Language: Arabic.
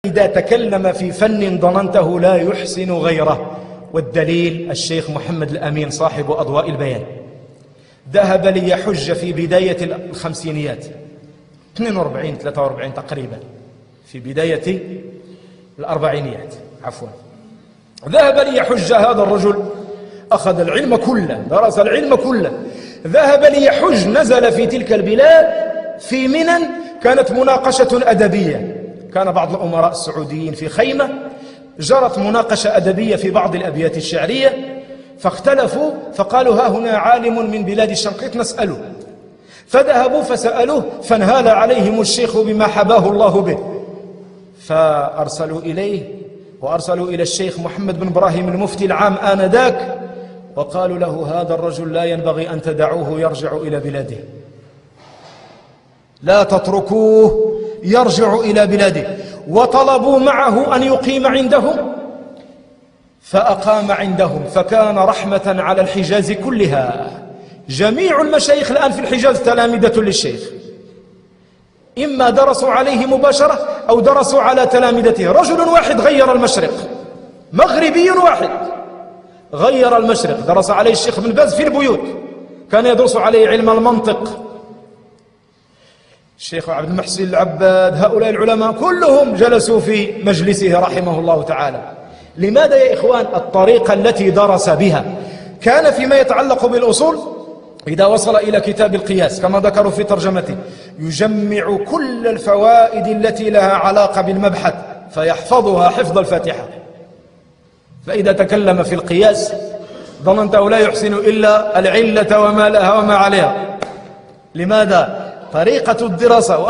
إذا تكلم في فن ظننته لا يحسن غيره. والدليل الشيخ محمد الأمين صاحب أضواء البيان ذهب ليحج في بداية الخمسينيات 42 43 تقريبا، في بداية الأربعينيات عفوا، ذهب ليحج هذا الرجل، أخذ العلم كله، درس العلم كله، ذهب ليحج، نزل في تلك البلاد في منن، كانت مناقشة أدبية، كان بعض الأمراء السعوديين في خيمة، جرت مناقشة أدبية في بعض الأبيات الشعرية، فاختلفوا فقالوا ها هنا عالم من بلاد الشنقيط نسأله، فذهبوا فسألوه فانهال عليهم الشيخ بما حباه الله به، فأرسلوا إليه وأرسلوا إلى الشيخ محمد بن إبراهيم المفتي العام آنذاك وقالوا له هذا الرجل لا ينبغي أن تدعوه يرجع إلى بلاده، لا تتركوه يرجع إلى بلاده، وطلبوا معه أن يقيم عندهم فأقام عندهم، فكان رحمة على الحجاز كلها. جميع المشايخ الآن في الحجاز تلامذة للشيخ، إما درسوا عليه مباشرة أو درسوا على تلامذته. رجل واحد غير المشرق، مغربي واحد غير المشرق، درس عليه الشيخ بن باز في البيوت، كان يدرس عليه علم المنطق، الشيخ عبد المحسن العباد، هؤلاء العلماء كلهم جلسوا في مجلسه رحمه الله تعالى. لماذا يا إخوان؟ الطريقة التي درس بها. كان فيما يتعلق بالأصول إذا وصل إلى كتاب القياس كما ذكروا في ترجمته يجمع كل الفوائد التي لها علاقة بالمبحث فيحفظها حفظ الفاتحة، فإذا تكلم في القياس ظننته لا يحسن إلا العلة وما لها وما عليها. لماذا؟ طريقة الدراسة.